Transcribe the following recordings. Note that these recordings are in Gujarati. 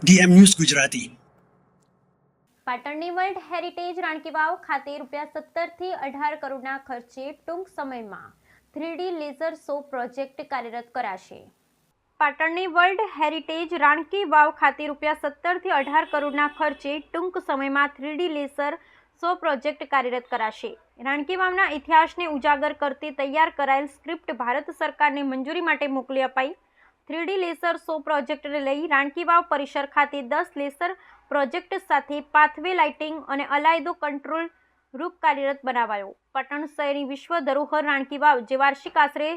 DM news Gujarati. પાટણની વર્લ્ડ હેરિટેજ રાણકી વાવ ખાતે ₹17 થી 18 કરોડના ખર્ચે ટૂંક સમયમાં 3D લેઝર શો પ્રોજેક્ટ કાર્યરત કરાશે. પાટણની વર્લ્ડ હેરિટેજ રાણકી વાવ ખાતે ₹17 થી 18 કરોડના ખર્ચે ટૂંક સમયમાં 3D લેઝર શો પ્રોજેક્ટ કાર્યરત કરાશે. રાણકી વાવના ઇતિહાસને ઉજાગર કરતી તૈયાર કરાયેલ સ્ક્રિપ્ટ ભારત સરકારને મંજૂરી માટે મોકલી અપાઈ. 3D લેસર શો પ્રોજેક્ટને લઈ રાણકી વાવ પરિસર ખાતે 10 લેસર પ્રોજેક્ટ સાથે પાથવે લાઇટિંગ અને અલાયદો કંટ્રોલ રૂપ કાર્યરત બનાવાયો. પાટણ શહેરની વિશ્વ ધરોહર રાણકી વાવ જે વાર્ષિક આશરે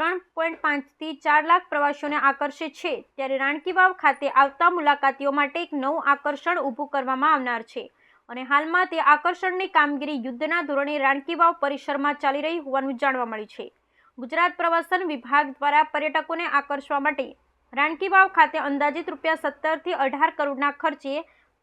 3.5 થી 4 લાખ પ્રવાસીઓને આકર્ષે છે, ત્યારે રાણકી વાવ ખાતે આવતા મુલાકાતીઓ માટે એક નવું આકર્ષણ ઊભું કરવામાં આવનાર છે અને હાલમાં તે આકર્ષણની કામગીરી યુદ્ધના ધોરણે રાણકી વાવ પરિસરમાં ચાલી રહી હોવાનું જાણવા મળ્યું છે. ગુજરાત પ્રવાસન વિભાગ દ્વારા પર્યટકોને આકર્ષવા માટે રાણકી વાવ ખાતે અંદાજિત ₹17 થી 18 કરોડના ખર્ચે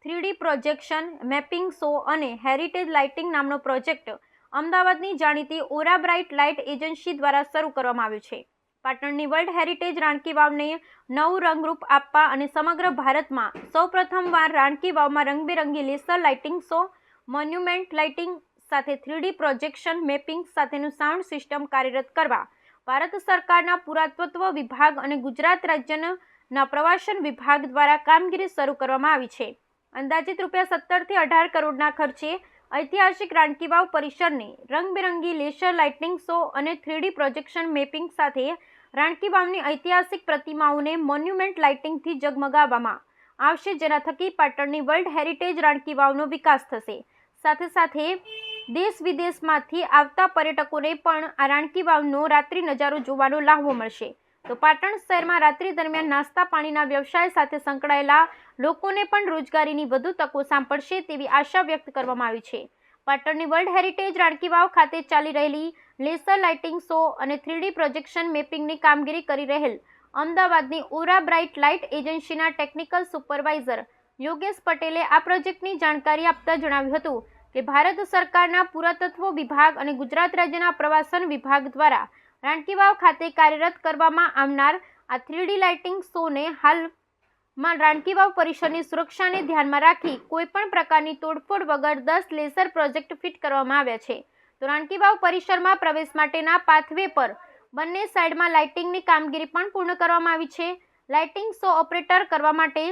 3D પ્રોજેક્શન, મેપિંગ શો અને હેરિટેજ લાઇટિંગ નામનો પ્રોજેક્ટ અમદાવાદની જાણીતી ઓરા બ્રાઇટ લાઇટ એજન્સી દ્વારા શરૂ કરવામાં આવ્યો છે. પાટણની વર્લ્ડ હેરિટેજ રાણકી વાવને નવું રંગરૂપ આપવા અને સમગ્ર ભારતમાં સૌપ્રથમવાર રાણકી વાવમાં રંગબેરંગી laser lighting show, monument lighting સાથે 3D પ્રોજેક્શન મેપિંગ સાથેનું સાઉન્ડ સિસ્ટમ કાર્યરત કરવા ભારત સરકારના પુરાતત્વ વિભાગ અને ગુજરાત રાજ્યના પ્રવાસન વિભાગ દ્વારા કામગીરી શરૂ કરવામાં આવી છે. અંદાજિત ₹17 થી 18 કરોડના ખર્ચે ઐતિહાસિક રાણકી વાવ પરિસરને રંગબેરંગી લેસર લાઇટિંગ શો અને 3D પ્રોજેક્શન મેપિંગ સાથે રાણકી વાવની ઐતિહાસિક પ્રતિમાઓને મોન્યુમેન્ટ લાઇટિંગથી જગમગાવવામાં આવશે, જેના થકી પાટણની વર્લ્ડ હેરિટેજ રાણકી વાવનો વિકાસ થશે. સાથે સાથે દેશ વિદેશમાંથી આવતા પર્યટકોને પણ આ રાણકી વાવનો રાત્રિ નજારો જોવાનો લાહવો મળશે. તો પાટણ શહેરમાં રાત્રિ દરમિયાન નાસ્તા પાણીના વ્યવસાય સાથે સંકળાયેલા લોકોને પણ રોજગારીની વધુ તકો સાંપડશે તેવી આશા વ્યક્ત કરવામાં આવી છે. પાટણની વર્લ્ડ હેરિટેજ રાણકી વાવ ખાતે ચાલી રહેલી લેસર લાઇટિંગ શો અને 3D પ્રોજેક્શન મેપિંગની કામગીરી કરી રહેલ અમદાવાદની ઓરા બ્રાઇટ લાઇટ એજન્સીના ટેકનિકલ સુપરવાઇઝર યોગેશ પટેલે આ પ્રોજેક્ટની જાણકારી આપતા જણાવ્યું હતું કે ભારત સરકારના પુરાતત્વ વિભાગ અને ગુજરાત રાજ્યના પ્રવાસન વિભાગ દ્વારા રાણકી વાવ ખાતે કાર્યરત કરવામાં આવનાર આ 3D લાઇટિંગ શોને હાલમાં રાણકી વાવ પરિસરની સુરક્ષાને ધ્યાનમાં રાખી કોઈપણ પ્રકારની તોડફોડ વગર 10 લેસર પ્રોજેક્ટ ફિટ કરવામાં આવ્યા છે. તો રાણકી વાવ પરિસરમાં પ્રવેશ માટેના પાથવે પર બંને સાઈડમાં લાઇટિંગની કામગીરી પણ પૂર્ણ કરવામાં આવી છે. લાઇટિંગ શો ઓપરેટર કરવા માટે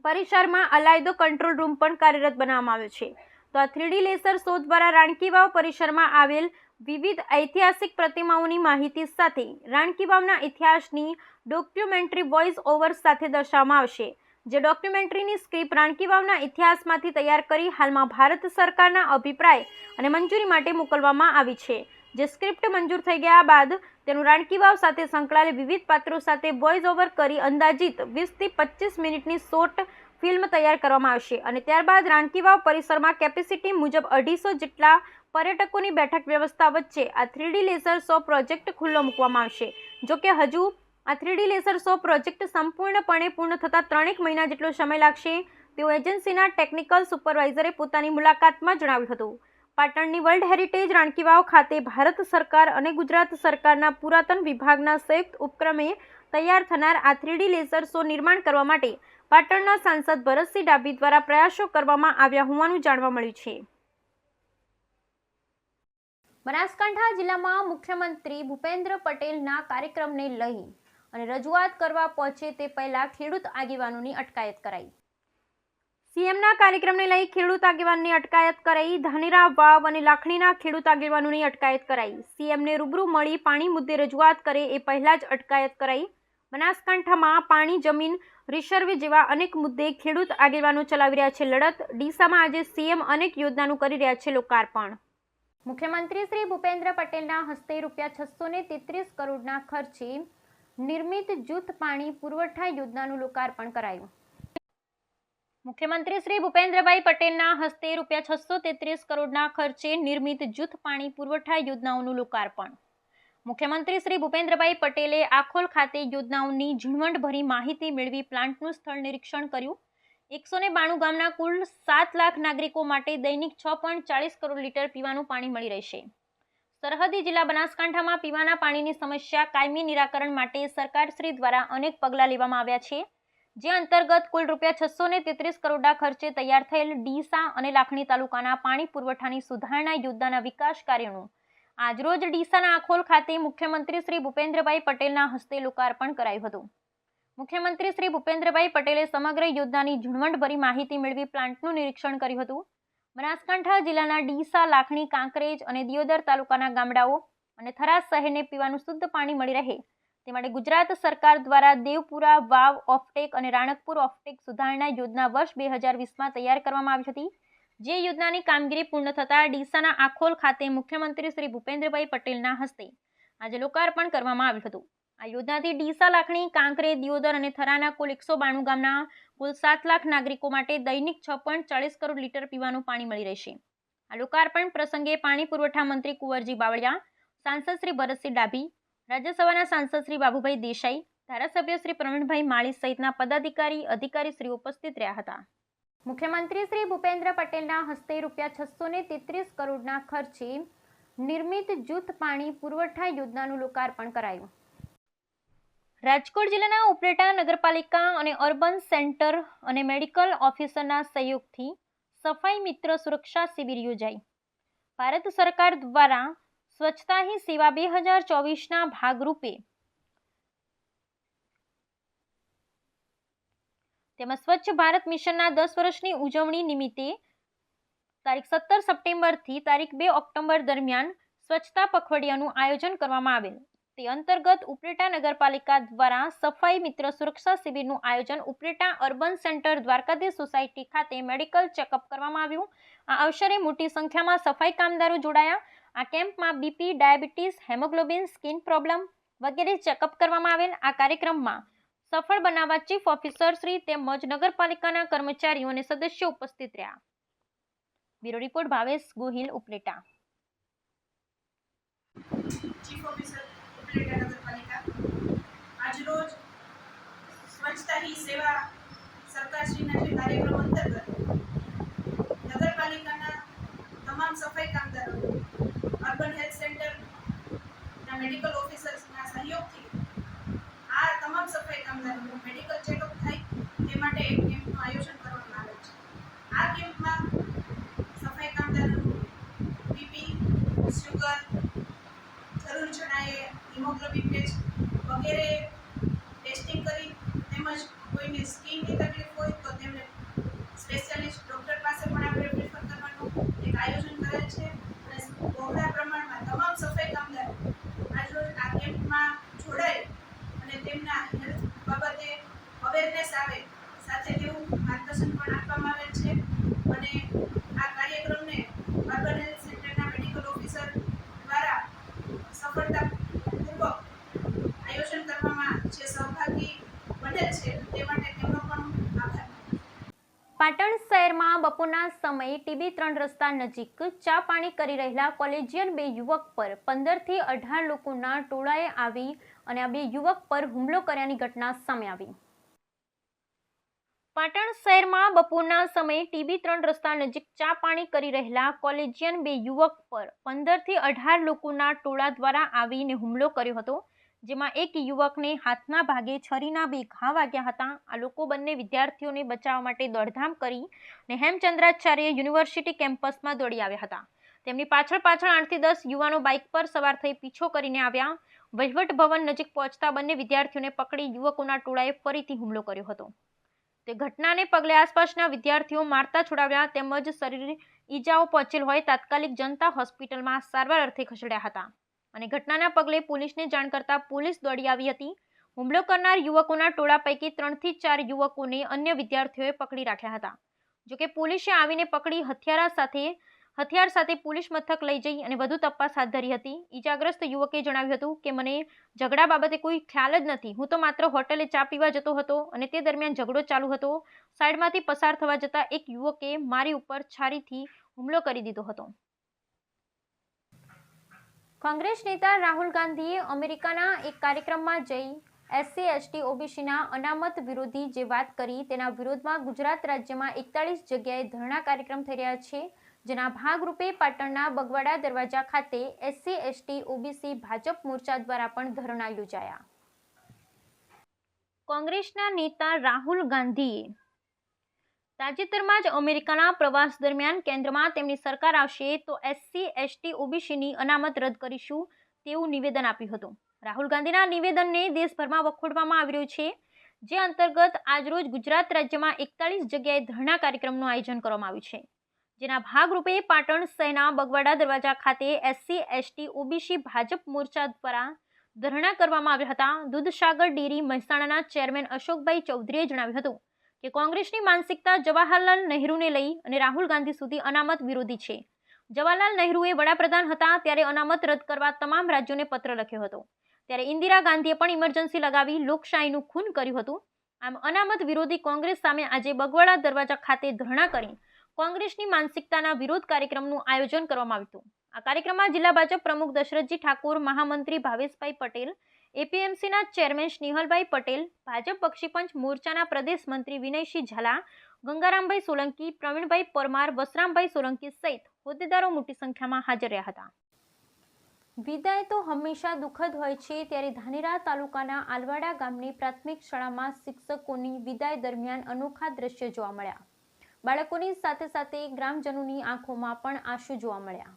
પરિસરમાં અલાયદો કંટ્રોલ રૂમ પણ કાર્યરત બનાવવામાં આવ્યો છે. તો આ 3D લેસર શો દ્વારા રાણકી વાવ પરિસરમાં આવેલ વિવિધ ઐતિહાસિક પ્રતિમાઓની માહિતી સાથે રાણકી વાવના ઇતિહાસની ડોક્યુમેન્ટરી વોઇસ ઓવર સાથે દર્શાવવામાં આવશે. જે ડોક્યુમેન્ટરીની સ્ક્રિપ્ટ રાણકી વાવના ઇતિહાસમાંથી તૈયાર કરી હાલમાં ભારત સરકારના અભિપ્રાય અને મંજૂરી માટે મોકલવામાં આવી છે. જે સ્ક્રિપ્ટ મંજૂર થઈ ગયા બાદ તેનું રાણકી વાવ સાથે સંકળાયેલ વિવિધ પાત્રો સાથે વોઇસ ઓવર કરી અંદાજિત 20 થી 25 મિનિટની શોર્ટ ફિલ્મ તૈયાર કરવામાં આવશે અને ત્યારબાદ રાણકી વાવ પરિસરમાં કેપેસિટી મુજબ 250 જેટલા પર્યટકોની બેઠક વ્યવસ્થા વચ્ચે આ 3D લેસર શો પ્રોજેક્ટ ખુલ્લો મૂકવામાં આવશે. જોકે હજુ આ 3D લેસર શો પ્રોજેક્ટ સંપૂર્ણપણે પૂર્ણ થતાં 3 મહિના જેટલો સમય લાગશે તેવું એજન્સીના ટેકનિકલ સુપરવાઇઝરે પોતાની મુલાકાતમાં જણાવ્યું હતું. પાટણની વર્લ્ડ હેરિટેજ રાણકી વાવ ખાતે ભારત સરકાર અને ગુજરાત સરકારના પુરાતન વિભાગના સંયુક્ત ઉપક્રમે તૈયાર થનાર આ 3D લેસર શો નિર્માણ કરવા માટે પાટણના સાંસદ ભરતસિંહ ડાભી દ્વારા પ્રયાસો કરવામાં આવ્યા હોવાનું જાણવા મળ્યું છે. બનાસકાંઠા જિલ્લામાં મુખ્યમંત્રી ભૂપેન્દ્ર પટેલના કાર્યક્રમને લઈ અને રજૂઆત કરવા પહોંચે તે પહેલા ખેડૂત આગેવાનોની અટકાયત કરાઈ. સીએમના કાર્યક્રમને લઈ ખેડૂત આગેવાનની અટકાયત કરાઈ. ધાનેરા વાવ અને લાખણીના ખેડૂત આગેવાનોની અટકાયત કરાઈ. સીએમને રૂબરૂ મળી પાણી મુદ્દે રજૂઆત કરે એ પહેલા જ અટકાયત કરાઈ. બનાસકાંઠામાં પાણી, જમીન, રિસર્વે જેવા અનેક મુદ્દે ખેડૂત આગેવાનો ચલાવી રહ્યા છે લડત. ડીસામાં આજે સીએમ અનેક યોજનાનું કરી રહ્યા છે લોકાર્પણ. મુખ્યમંત્રી શ્રી ભૂપેન્દ્ર પટેલના હસ્તે ₹633 કરોડના ખર્ચે નિર્મિત જૂથ પાણી પુરવઠા યોજનાનું લોકાર્પણ કરાયું. મુખ્યમંત્રી શ્રી ભૂપેન્દ્રભાઈ પટેલના હસ્તે ₹633 કરોડના ખર્ચે નિર્મિત જૂથ પાણી પુરવઠા યોજનાઓનું લોકાર્પણ. મુખ્યમંત્રી શ્રી ભૂપેન્દ્રભાઈ પટેલે આખોલ ખાતે યોજનાઓની ઝીણવટભરી માહિતી મેળવી પ્લાન્ટનું સ્થળ નિરીક્ષણ કર્યું. 192 ગામના કુલ 7 લાખ નાગરિકો માટે દૈનિક 6.40 કરોડ લીટર પીવાનું પાણી મળી રહેશે. સરહદી જિલ્લા બનાસકાંઠામાં પીવાના પાણીની સમસ્યા કાયમી નિરાકરણ માટે સરકારશ્રી દ્વારા અનેક પગલાં લેવામાં આવ્યા છે. જે અંતર્ગત કુલ ₹633 કરોડના ખર્ચે તૈયાર થયેલ ડીસા અને લાખણી તાલુકાના પાણી પુરવઠાની સુધારણા યોજનાના વિકાસ કાર્યનું આજરોજ ડીસાના આખોલ ખાતે મુખ્યમંત્રી શ્રી ભૂપેન્દ્રભાઈ પટેલના હસ્તે લોકાર્પણ કરાયું હતું. મુખ્યમંત્રી શ્રી ભૂપેન્દ્રભાઈ પટેલે સમગ્ર યોજનાની ઝીણવટભરી માહિતી મેળવી પ્લાન્ટનું નિરીક્ષણ કર્યું હતું. બનાસકાંઠા જિલ્લાના ડીસા, લાખણી, કાંકરેજ અને દિયોદર તાલુકાના ગામડાઓ અને થરા શહેરને પીવાનું શુદ્ધ પાણી મળી રહે તે માટે ગુજરાત સરકાર દ્વારા દેવપુરા, વાવ ઓફટેક અને રાણકપુર ઓફટેક સુધારણા યોજના વર્ષ 2020માં તૈયાર કરવામાં આવી હતી. જે યોજનાની કામગીરી પૂર્ણ થતાં ડીસાના આખોલ ખાતે મુખ્યમંત્રી શ્રી ભૂપેન્દ્રભાઈ પટેલના હસ્તે આજે લોકાર્પણ કરવામાં આવ્યું હતું. આ યોજનાથી ડીસા, લાખણી, કાંકરેજ, દિયોદર અને થરાના કુલ 192 ગામના કુલ 7 લાખ નાગરિકો માટે દૈનિક 6.40 કરોડ લીટર પીવાનું પાણી મળી રહેશે. આ લોકાર્પણ પ્રસંગે પાણી પુરવઠા મંત્રી કુંવરજી બાવળિયા, સાંસદ શ્રી ભરતસિંહ ડાભી, રાજ્યસભાના સાંસદ શ્રી બાબુભાઈ દેસાઈ, ધારાસભ્ય શ્રી પ્રવીણભાઈ માળી સહિતના પદાધિકારી, અધિકારીશ્રીઓ ઉપસ્થિત રહ્યા હતા. મુખ્યમંત્રી શ્રી ભૂપેન્દ્ર પટેલના હસ્તે ₹633 કરોડના ખર્ચે નિર્મિત જૂથ પાણી પુરવઠા યોજનાનું લોકાર્પણ કરાયું. રાજકોટ જિલ્લાના ઉપલેટા નગરપાલિકા અને અર્બન સેન્ટર અને મેડિકલ ઓફિસરના સહયોગથી સફાઈ મિત્ર સુરક્ષા શિબિર યોજાઈ. ભારત સરકાર દ્વારા સ્વચ્છતા હી સેવા 2024ના ભાગરૂપે તેમાં સ્વચ્છ ભારત મિશનના 10 વર્ષની ઉજવણી નિમિત્તે તારીખ 17 સપ્ટેમ્બરથી તારીખ 2 ઓક્ટોબર દરમિયાન સ્વચ્છતા પખવાડિયાનું આયોજન કરવામાં આવેલ. તે અંતર્ગત ઉપલેટા નગરપાલિકા દ્વારા સફાઈ મિત્ર સુરક્ષા શિબિરનું આયોજન Upleta urban centre Dwarkadhish society ખાતે મેડિકલ ચેકઅપ કરવામાં આવ્યું. આ અવસરે મોટી સંખ્યામાં સફાઈ કામદારો જોડાયા. આ કેમ્પમાં BP, diabetes, haemoglobin, skin problem વગેરે ચેકઅપ કરવામાં આવેલ. આ કાર્યક્રમમાં સફળ બનાવવા ચીફ ઓફિસર શ્રી તેમજ નગરપાલિકાના કર્મચારીઓ અને સદસ્યો ઉપસ્થિત રહ્યા. Bureau report Bhavesh Gohil, Upleta. Chief officer Upleta નગરપાલિકા આજરોજ સ્વચ્છતા હી સેવા સરકારશ્રીના જે કાર્યક્રમ અંતર્ગત નગરપાલિકાના તમામ સફાઈ કામદારો, અર્બન હેલ્થ સેન્ટરના મેડિકલ ઓફિસર્સના સહયોગથી આ તમામ સફાઈ કામદારોનું મેડિકલ ચેકઅપ થાય તે માટે કેમ્પનું આયોજન કરવામાં આવે છે. આ કેમ્પમાં સફાઈ કામદારોનું બીપી, શુગર, જરૂર જણાયે હિમોગ્લોબિન ટેસ્ટ વગેરે ટેસ્ટિંગ કરી તેમજ કોઈને સ્કિનની તકલીફ હોય તો તેમને સ્પેશિયાલિસ્ટ ડૉક્ટર પાસે પણ આપણે પ્રિફર કરવાનું એક આયોજન કરેલ છે. અને બહોળા પ્રમાણમાં તમામ સફાઈ કામદારો આજરોજ આ કેમ્પમાં જોડાય અને તેમના હેલ્થ બાબતે અવેરનેસ આવે સાથે તેવું માર્ગદર્શન પણ આપવામાં આવેલ છે. અને આ કાર્યક્રમને અર્બન હેલ્થ સેન્ટરના મેડિકલ ઓફિસર દ્વારા સફળતાપૂર્વક આયોજન કરવામાં જે સહભાગી બનેલ છે તે માટે તેમનો પણ આભાર. પાટણ શહેરમાં બપોરના સમયે TB3 રસ્તા નજીક ચા પાણી કરી રહેલા કોલેજિયન 2 યુવક પર 15 થી 18 લોકોના ટોળાએ આવી અને આ 2 યુવક પર હુમલો કર્યાની ઘટના સામે આવી. પાટણ શહેરમાં બપોરના સમયે TB3 રસ્તા નજીક ચા પાણી કરી રહેલા કોલેજિયન 2 યુવક પર 15 થી 18 લોકોના ટોળા દ્વારા આવીને હુમલો કર્યો હતો. જેમાં એક યુવકને હાથના ભાગે છરીના 2 ઘા વાગ્યા હતા. આ લોકો બંને વિદ્યાર્થીઓને બચાવવા માટે દોડધામ કરી અને હેમચંદ્રાચાર્ય યુનિવર્સિટી કેમ્પસમાં દોડી આવ્યા હતા. તેમની પાછળ 8 થી 10 યુવાનો બાઇક પર સવાર થઈ પીછો કરીને આવ્યા. વહીવટ ભવન નજીક પહોંચતા બંને વિદ્યાર્થીઓને પકડી યુવકોના ટોળાએ ફરીથી હુમલો કર્યો હતો. તે ઘટનાને પગલે આસપાસના વિદ્યાર્થીઓ મારતા છોડાવ્યા તેમજ શરીરે ઈજાઓ પહોંચેલ હોય તાત્કાલિક જનતા હોસ્પિટલમાં સારવાર અર્થે ખસેડ્યા હતા. અને ઘટનાના પગલે પોલીસને જાણ કરતા પોલીસ દોડી આવી હતી. હુમલો કરનાર યુવકોના ટોળા પૈકી 3 થી 4 યુવકોને અન્ય વિદ્યાર્થીઓએ પકડી રાખ્યા હતા. જોકે પોલીસે આવીને પકડી હથિયાર સાથે પોલીસ મથક લઈ જઈ અને વધુ તપાસ હાથ ધરી હતી. ઈજાગ્રસ્ત યુવકે જણાવ્યું હતું કે મને ઝઘડા બાબતે કોઈ ખ્યાલ જ નથી. હું તો માત્ર હોટેલે ચા પીવા જતો હતો અને તે દરમિયાન ઝઘડો ચાલુ હતો. સાઈડમાંથી પસાર થવા જતા એક યુવકે મારી ઉપર છરીથી હુમલો કરી દીધો હતો. કોંગ્રેસ નેતા રાહુલ ગાંધીએ અમેરિકાના એક કાર્યક્રમમાં જઈ SC/ST OBCના અનામત વિરોધી જે વાત કરી તેના વિરોધમાં ગુજરાત રાજ્યમાં 41 જગ્યાએ ધરણા કાર્યક્રમ થઈ રહ્યા છે. જેના ભાગરૂપે પાટણના બગવાડા દરવાજા ખાતે SC/ST OBC ભાજપ મોરચા દ્વારા પણ ધરણા યોજાયા. કોંગ્રેસના નેતા રાહુલ ગાંધીએ તાજેતરમાં જ અમેરિકાના પ્રવાસ દરમિયાન કેન્દ્રમાં તેમની સરકાર આવશે તો એસસી એસટી ઓબીસીની અનામત રદ કરીશું તેવું નિવેદન આપ્યું હતું. રાહુલ ગાંધીના નિવેદનને દેશભરમાં વખોડવામાં આવી રહ્યું છે, જે અંતર્ગત આજરોજ ગુજરાત રાજ્યમાં 41 જગ્યાએ ધરણા કાર્યક્રમનું આયોજન કરવામાં આવ્યું છે, જેના ભાગરૂપે પાટણ શહેરના બગવાડા દરવાજા ખાતે એસસી એસટી ઓબીસી ભાજપ મોરચા દ્વારા ધરણા કરવામાં આવ્યા હતા. દૂધસાગર ડેરી મહેસાણાના ચેરમેન અશોકભાઈ ચૌધરીએ જણાવ્યું હતું કે કોંગ્રેસની માનસિકતા જવાહરલાલ નહેરુને લઈ અને રાહુલ ગાંધી સુધી અનામત વિરોધી છે. જવાહરલાલ નહેરુએ વડાપ્રધાન હતા ત્યારે અનામત રદ કરવા તમામ રાજ્યોને પત્ર લખ્યો હતો. ત્યારે ઇન્દિરા ગાંધીએ પણ ઇમરજન્સી લગાવી લોકશાહીનું ખૂન કર્યું હતું. આમ અનામત વિરોધી કોંગ્રેસ સામે આજે બગવાડા દરવાજા ખાતે ધરણા કરી કોંગ્રેસની માનસિકતાના વિરોધ કાર્યક્રમનું આયોજન કરવામાં આવ્યું હતું. આ કાર્યક્રમમાં જિલ્લા ભાજપ પ્રમુખ દશરથજી ઠાકોર, મહામંત્રી ભાવેશભાઈ પટેલ, એપીએમસીના ચેરમેન સ્નેહલભાઈ પટેલ, ભાજપ બક્ષીપંચ મોરચાના પ્રદેશ મંત્રી વિનયસિંહ ઝાલા, ગંગારામભાઈ સોલંકી, પ્રવીણભાઈ પરમાર, વસરામભાઈ સોલંકી સહિત હોદ્દેદારો મોટી સંખ્યામાં હાજર રહ્યા હતા. વિદાય તો હંમેશા દુઃખદ હોય છે, ત્યારે ધાનેરા તાલુકાના આલવાડા ગામની પ્રાથમિક શાળામાં શિક્ષકોની વિદાય દરમિયાન અનોખા દ્રશ્યો જોવા મળ્યા. બાળકોની સાથે સાથે ગ્રામજનોની આંખોમાં પણ આંસુ જોવા મળ્યા.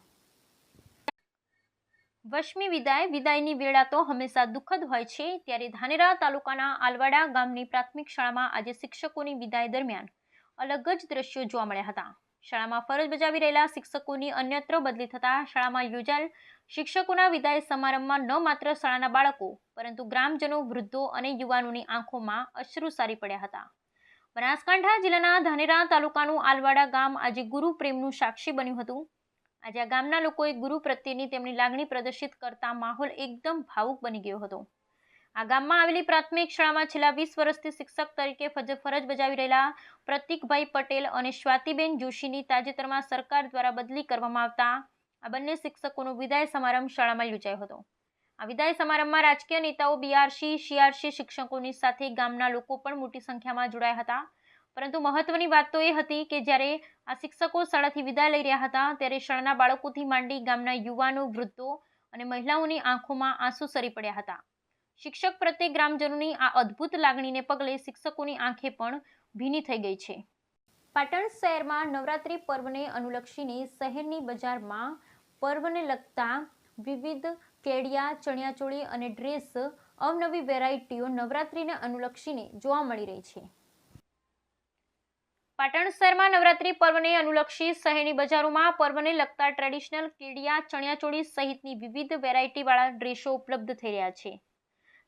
વશમી વિદાયની વેળા તો હંમેશા દુઃખદ હોય છે, ત્યારે ધાનેરા તાલુકાના આલવાડા ગામની પ્રાથમિક શાળામાં આજે શિક્ષકોની વિદાય દરમિયાન અલગ જ દ્રશ્યો જોવા મળ્યા હતા. શાળામાં ફરજ બજાવી રહેલા શિક્ષકોની અન્યત્ર બદલી થતા શાળામાં યોજાયેલ શિક્ષકોના વિદાય સમારંભમાં ન માત્ર શાળાના બાળકો પરંતુ ગ્રામજનો, વૃદ્ધો અને યુવાનોની આંખોમાં અશ્રુ સારી પડ્યા હતા. બનાસકાંઠા જિલ્લાના ધાનેરા તાલુકાનું આલવાડા ગામ આજે ગુરુ પ્રેમનું સાક્ષી બન્યું હતું. આજે આ ગામના લોકોએ ગુરુ પ્રત્યેની તેમની લાગણી પ્રદર્શિત કરતા માહોલ એકદમ ભાવુક બની ગયો હતો. આ ગામમાં આવેલી પ્રાથમિક શાળામાં છેલ્લા 20 વર્ષથી શિક્ષક તરીકે ફરજ બજાવી રહેલા પ્રતિકભાઈ પટેલ અને સ્વાતિબેન જોશીની તાજેતરમાં સરકાર દ્વારા બદલી કરવામાં આવતા આ બંને શિક્ષકોનો વિદાય સમારંભ શાળામાં યોજાયો હતો. આ વિદાય સમારંભમાં રાજકીય નેતાઓ, બીઆરસી, સીઆરસી શિક્ષકોની સાથે ગામના લોકો પણ મોટી સંખ્યામાં જોડાયા હતા. પરંતુ મહત્વની વાત તો એ હતી કે જ્યારે આ શિક્ષકો શાળાથી વિદાય લઈ રહ્યા હતા ત્યારે શાળાના બાળકોથી માંડી ગામના યુવાનો, વૃદ્ધો અને મહિલાઓની આંખોમાં આંસુ સરી પડ્યા હતા. શિક્ષક પ્રત્યે ગ્રામજનોની આ અદ્ભુત લાગણીને પગલે શિક્ષકોની આંખે પણ ભીની થઈ ગઈ છે. પાટણ શહેરમાં નવરાત્રી પર્વને અનુલક્ષીને શહેરની બજારમાં પર્વને લગતા વિવિધ કેડિયા, ચણિયાચોળી અને ડ્રેસ અવનવી વેરાયટીઓ નવરાત્રીને અનુલક્ષીને જોવા મળી રહી છે. પાટણ શહેરમાં નવરાત્રી પર્વને અનુલક્ષી શહેરની બજારોમાં પર્વને લગતા ટ્રેડિશનલ કેડિયા, ચણિયાચોળી સહિતની વિવિધ વેરાયટીવાળા ડ્રેસો ઉપલબ્ધ થઈ રહ્યા છે.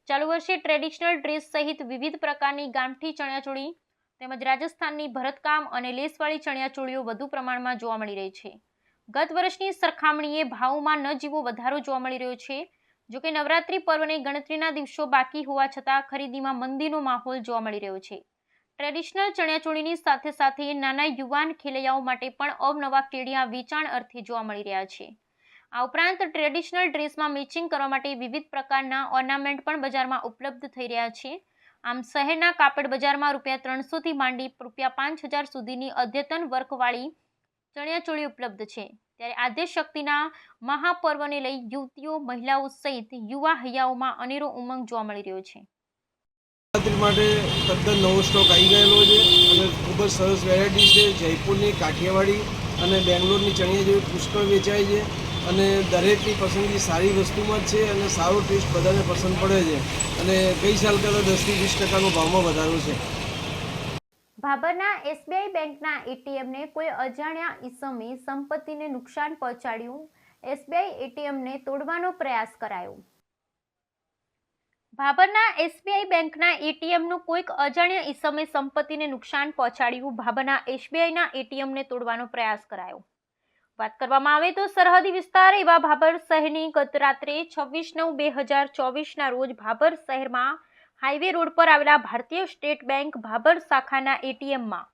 ચાલુ વર્ષે ટ્રેડિશનલ ડ્રેસ સહિત વિવિધ પ્રકારની ગામઠી ચણિયાચોળી તેમજ રાજસ્થાનની ભરતકામ અને લેસવાળી ચણિયાચોળીઓ વધુ પ્રમાણમાં જોવા મળી રહી છે. ગત વર્ષની સરખામણીએ ભાવોમાં ન જીવો વધારો જોવા મળી રહ્યો છે. જોકે નવરાત્રી પર્વને ગણતરીના દિવસો બાકી હોવા છતાં ખરીદીમાં મંદીનો માહોલ જોવા મળી રહ્યો છે. ટ્રેડિશનલ ચણિયાચોળીની સાથે સાથે નાના યુવાન ખેલૈયાઓ માટે પણ અવનવા કેડિયા વેચાણ અર્થે જોવા મળી રહ્યા છે. આ ઉપરાંત ટ્રેડિશનલ ડ્રેસમાં મેચિંગ કરવા માટે વિવિધ પ્રકારના ઓર્નામેન્ટ પણ બજારમાં ઉપલબ્ધ થઈ રહ્યા છે. આમ શહેરના કાપડ બજારમાં ₹300 થી માંડી ₹5000 સુધીની અદ્યતન વર્કવાળી ચણિયાચોળી ઉપલબ્ધ છે. ત્યારે આદ્યશક્તિના મહાપર્વને લઈ યુવતીઓ, મહિલાઓ સહિત યુવા હૈયાઓમાં અનેરો ઉમંગ જોવા મળી રહ્યો છે. નવરાત્રી માટે તદ્દન નવો સ્ટોક આવી ગયેલો છે અને ખૂબ જ સરસ વેરાયટી છે. જયપુરની, કાઠિયાવાડી અને બેંગ્લોરની ચણિયા જેવી પુષ્કળ વેચાય છે અને દરેકની પસંદગી સારી વસ્તુમાં જ છે અને સારો ટેસ્ટ બધાને પસંદ પડે છે અને ગઈ સાલ કરતાં 10 થી 20% ભાવમાં વધારો છે. ભાભરના એસબીઆઈ બેંકના એટીએમને કોઈ અજાણ્યા ઈસમે સંપત્તિને નુકસાન પહોંચાડ્યું. એસબીઆઈ એટીએમને તોડવાનો પ્રયાસ કરાયો. ભાભરના એસબીઆઈ બેંકના એટીએમનું કોઈક અજાણ્યા ઈસમે સંપત્તિને નુકસાન પહોંચાડ્યું. ભાભરના એસબીઆઈના એટીએમને તોડવાનો પ્રયાસ કરાયો. વાત કરવામાં આવે તો સરહદી વિસ્તાર એવા ભાભર શહેરની ગત રાત્રે 26/9/2024ના રોજ ભાભર શહેરમાં હાઈવે રોડ પર આવેલા ભારતીય સ્ટેટ બેંક ભાભર શાખાના એટીએમમાં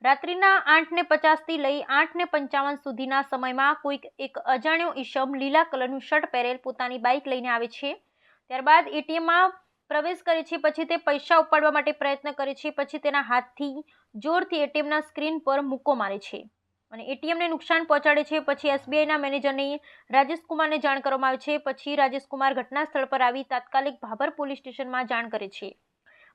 રાત્રિના 8:50 થી લઈ 8:55 સુધીના સમયમાં કોઈક એક અજાણ્યો ઈસમ લીલા કલરનું શર્ટ પહેરેલ પોતાની બાઇક લઈને આવે છે. ત્યારબાદ એટીએમમાં પ્રવેશ કરે છે. પછી તે પૈસા ઉપાડવા માટે પ્રયત્ન કરે છે. પછી તેના હાથથી જોરથી એટીએમના સ્ક્રીન પર મુક્કો મારે છે અને એટીએમને નુકસાન પહોંચાડે છે. પછી એસબીઆઈના મેનેજરને રાજેશકુમારને જાણ કરવામાં આવે છે. પછી રાજેશકુમાર ઘટના સ્થળ પર આવી તાત્કાલિક ભાભર પોલીસ સ્ટેશનમાં જાણ કરે છે.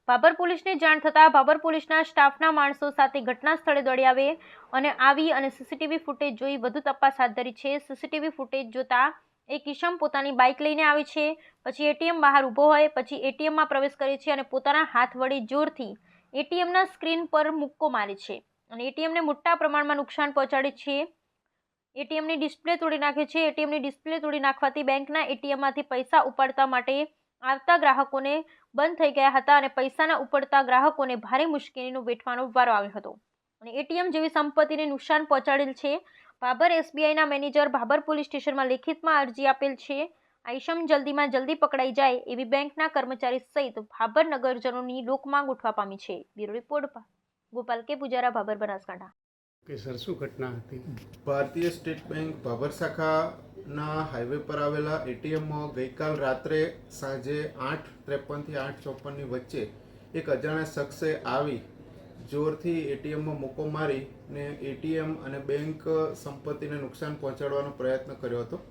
ભાભર પોલીસને જાણ થતાં ભાભર પોલીસના સ્ટાફના માણસો સાથે ઘટના સ્થળે દોડી આવી અને સીસીટીવી ફૂટેજ જોઈ વધુ તપાસ હાથ ધરી છે. સીસીટીવી ફૂટેજ જોતા એક ઈસમ પોતાની બાઇક લઈને આવે છે, પછી એટીએમ બહાર ઊભો હોય, પછી એટીએમમાં પ્રવેશ કરે છે અને પોતાના હાથ વડે જોરથી એટીએમના સ્ક્રીન પર મુક્કો મારે છે અને એટીએમને મોટા પ્રમાણમાં નુકસાન પહોંચાડે છે. એટીએમની ડિસ્પ્લે તોડી નાખે છે. એટીએમની ડિસ્પ્લે તોડી નાખવાથી બેંકના એટીએમમાંથી પૈસા ઉપાડતા માટે આવતા ગ્રાહકોને બંધ થઈ ગયા હતા અને પૈસાના ઉપાડતા ગ્રાહકોને ભારે મુશ્કેલીનો વેઠવાનો વારો આવ્યો હતો અને એટીએમ જેવી સંપત્તિને નુકસાન પહોંચાડેલ છે. ભાભર એસબીઆઈના મેનેજર ભાભર પોલીસ સ્ટેશનમાં લેખિતમાં અરજી આપેલ છે. આ ઈસમ જલ્દીમાં જલ્દી પકડાઈ જાય એવી બેંકના કર્મચારી સહિત ભાભર નગરજનોની લોકમાંગ ઉઠવા પામી છે. બ્યુરો રિપોર્ટ ગોપાલ કે પૂજારા, ભાભર, બનાસકાંઠા. કે સર શું ઘટના હતી? ભારતીય સ્ટેટ બેંક ભાભર શાખાના હાઈવે પર આવેલા એટીએમમાં ગઈકાલ રાત્રે સાંજે 8:53 થી 8:54ની વચ્ચે એક અજાણ્યા શખ્સે આવી જોરથી એટીએમમાં મુક્કો મારી ને એટીએમ અને બેંક સંપત્તિને નુકસાન પહોંચાડવાનો પ્રયત્ન કર્યો હતો.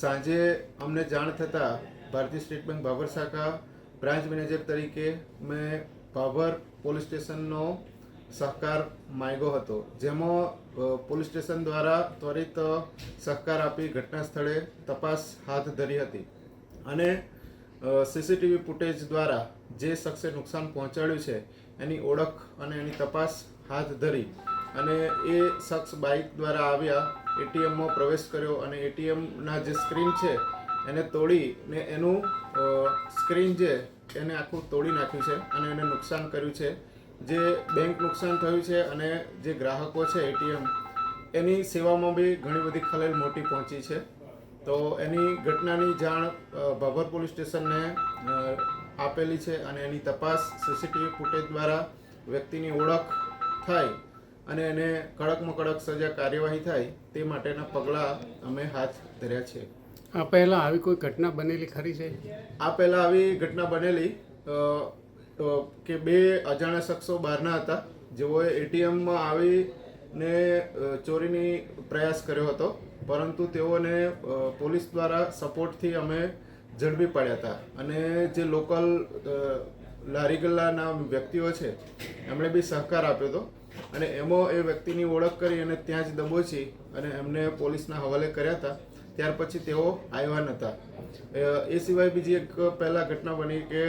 સાંજે અમને જાણ થતાં ભારતીય સ્ટેટ બેંક ભાભર શાખા બ્રાન્ચ મેનેજર તરીકે મેં ભાભર પોલીસ સ્ટેશનનો સહકાર માંગ્યો હતો, જેમાં પોલીસ સ્ટેશન દ્વારા ત્વરિત સહકાર આપી ઘટના સ્થળે તપાસ હાથ ધરી હતી અને સીસીટીવી ફૂટેજ દ્વારા જે શખ્સે નુકસાન પહોંચાડ્યું છે એની ઓળખ અને એની તપાસ હાથ ધરી અને એ શખ્સ બાઇક દ્વારા આવ્યા, એટીએમમાં પ્રવેશ કર્યો અને એટીએમના જે સ્ક્રીન છે એને તોડીને એનું સ્ક્રીન છે એને આખું તોડી નાખ્યું છે અને એને નુકસાન કર્યું છે. જે બેંક નુકસાન થયું છે અને જે ગ્રાહકો છે એટીએમ એની સેવામાં બી ઘણી બધી ખલેલ મોટી પહોંચી છે. તો એની ઘટનાની જાણ ભાભર પોલીસ સ્ટેશનને આપેલી છે અને એની તપાસ સીસીટીવી ફૂટેજ દ્વારા વ્યક્તિની ઓળખ થાય અને એને કડકમાં કડક સજા કાર્યવાહી થાય તે માટેના પગલાં અમે હાથ ધર્યા છે. આ પહેલાં આવી કોઈ ઘટના બનેલી ખરી છે? આ પહેલાં આવી ઘટના બનેલી કે બે અજાણ્યા શખ્સો બહારના હતા, જેઓએ એટીએમમાં આવીને ચોરીની પ્રયાસ કર્યો હતો, પરંતુ તેઓને પોલીસ દ્વારા સપોર્ટથી અમે ઝડપી પાડ્યા હતા અને જે લોકલ લારી ગલ્લાના વ્યક્તિઓ છે એમણે બી સહકાર આપ્યો હતો અને એમાં એ વ્યક્તિની ઓળખ કરી અને ત્યાં જ દબોચી અને એમને પોલીસના હવાલે કર્યા હતા. ત્યાર પછી તેઓ આવ્યા નહોતા. એ સિવાય બીજી એક પહેલાં ઘટના બની કે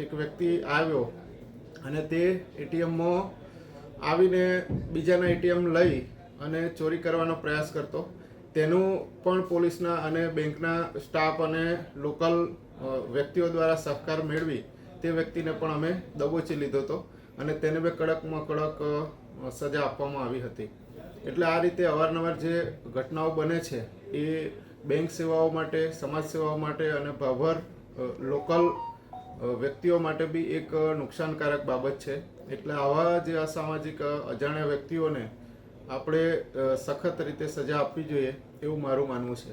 એક વ્યક્તિ આવ્યો અને તે એટીએમમાં આવીને બીજાના એટીએમ લઈ અને ચોરી કરવાનો પ્રયાસ કરતો. તેનું પણ પોલીસના અને બેંકના સ્ટાફ અને લોકલ વ્યક્તિઓ દ્વારા સહકાર મેળવી તે વ્યક્તિને પણ અમે દબોચી લીધો હતો અને તેને બે કડકમાં કડક સજા આપવામાં આવી હતી. એટલે આ રીતે અવારનવાર જે ઘટનાઓ બને છે એ બેંક સેવાઓ માટે, સમાજ સેવાઓ માટે અને ભાભર લોકલ વ્યક્તિઓ માટે બી એક નુકસાનકારક બાબત છે. એટલે આવા જે અસામાજિક અજાણ્યા વ્યક્તિઓને આપણે સખત રીતે સજા આપવી જોઈએ એવું મારું માનવું છે.